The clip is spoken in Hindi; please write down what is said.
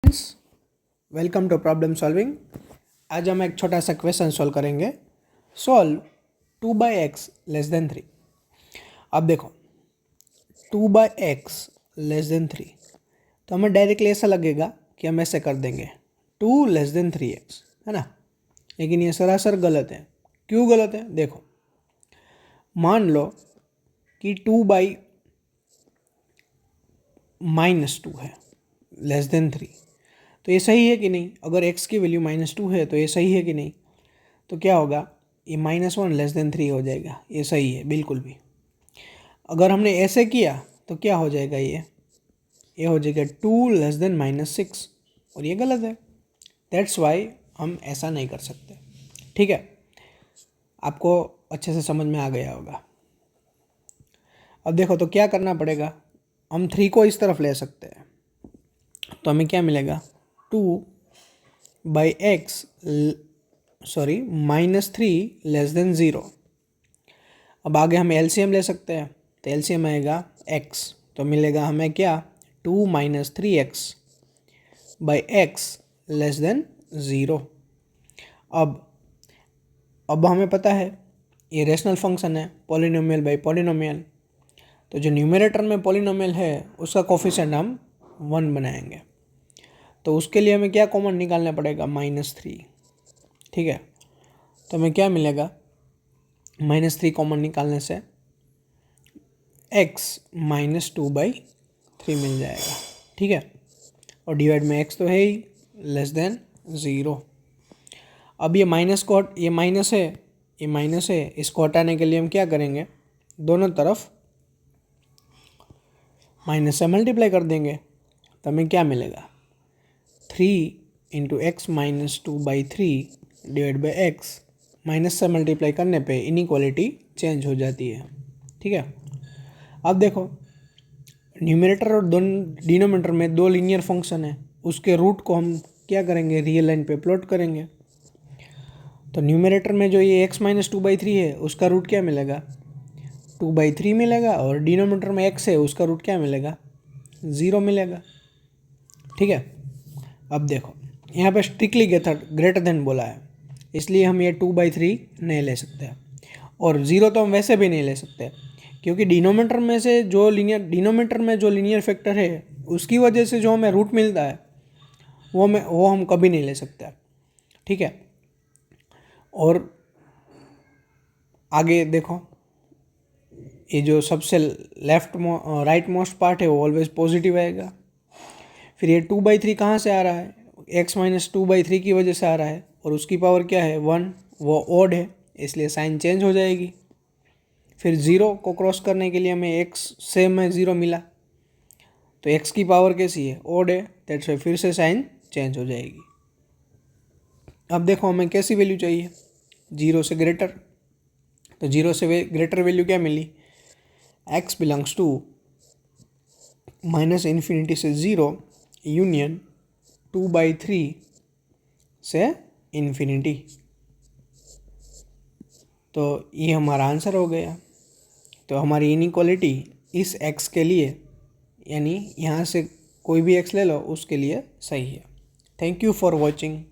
Welcome to problem solving. आज हम एक छोटा सा क्वेश्चन सॉल्व करेंगे। Solve 2/x less than 3। अब देखो 2/x लेस देन 3 तो हमें डायरेक्टली ऐसा लगेगा कि हम ऐसे कर देंगे 2 लेस देन 3x, है ना। लेकिन ये सरासर गलत है। क्यों गलत है? देखो, मान लो कि 2/-2 है लेस देन 3, तो ये सही है कि नहीं? अगर x की वैल्यू -2 है तो ये सही है कि नहीं? तो क्या होगा, ये -1 लेस देन 3 हो जाएगा। ये सही है बिल्कुल भी। अगर हमने ऐसे किया तो क्या हो जाएगा, ये हो जाएगा 2 लेस देन -6, और ये गलत है। दैट्स वाई हम ऐसा नहीं कर सकते। ठीक है, आपको अच्छे से समझ में आ गया होगा। अब देखो तो क्या करना पड़ेगा, हम 3 को इस तरफ ले सकते हैं, तो हमें क्या मिलेगा, 2/x -3 लेस देन 0। अब आगे हम एलसीएम ले सकते हैं, तो एलसीएम आएगा x, तो मिलेगा हमें क्या, 2 - 3x/x लेस देन 0। अब हमें पता है ये रेशनल फंक्शन है, पॉलिनोमियल बाय पॉलिनोमियल। तो जो न्यूमरेटर में पॉलिनोमियल है उसका कोफिशिएंट हम 1 बनाएंगे, तो उसके लिए हमें क्या कॉमन निकालना पड़ेगा, -3। ठीक है, तो हमें क्या मिलेगा, -3 कॉमन निकालने से x -2/3 मिल जाएगा। ठीक है, और डिवाइड में x तो है ही, लेस देन 0। अब ये माइनस है, इसको हटाने के लिए हम क्या करेंगे, दोनों तरफ माइनस से मल्टीप्लाई कर देंगे, तो हमें क्या मिलेगा, 3 × x -2/3 divide by x. Minus से मल्टीप्लाई करने पे इनइक्वालिटी चेंज हो जाती है। ठीक है, अब देखो न्यूमरेटर और डिनोमिनेटर में 2 लीनियर फंक्शन है, उसके रूट को हम क्या करेंगे, रियल लाइन पे प्लॉट करेंगे। तो न्यूमरेटर में जो ये x -2/3 है उसका रूट क्या मिलेगा, 2/3 मिलेगा, और डिनोमिनेटर में x है उसका रूट क्या मिलेगा, 0 मिलेगा। ठीक है, अब देखो यहाँ पे स्ट्रिक्टली ग्रेटर देन बोला है, इसलिए हम ये 2/3 नहीं ले सकते, और 0 तो हम वैसे भी नहीं ले सकते, क्योंकि डिनोमिनेटर में जो लीनियर फैक्टर है उसकी वजह से जो हमें रूट मिलता है वो हम कभी नहीं ले सकते। ठीक है, और आगे देखो, ये जो सबसे राइट मोस्ट पार्ट है वो ऑलवेज पॉजिटिव आएगा। फिर ये 2/3 कहाँ से आ रहा है, x -2/3 की वजह से आ रहा है, और उसकी पावर क्या है, 1, वो ऑड है, इसलिए साइन चेंज हो जाएगी। फिर 0 को क्रॉस करने के लिए हमें x से में 0 मिला, तो x की पावर कैसी है, ऑड है, दैट्स वाई फिर से साइन चेंज हो जाएगी। अब देखो हमें कैसी वैल्यू चाहिए, 0 से ग्रेटर, तो 0 से ग्रेटर वैल्यू क्या मिली, x बिलोंग्स टू -∞ से 0 यूनियन 2/3 से इन्फिनिटी। तो ये हमारा आंसर हो गया। तो हमारी इनइक्वालिटी इस x के लिए, यानी यहाँ से कोई भी x ले लो उसके लिए सही है। Thank you for watching.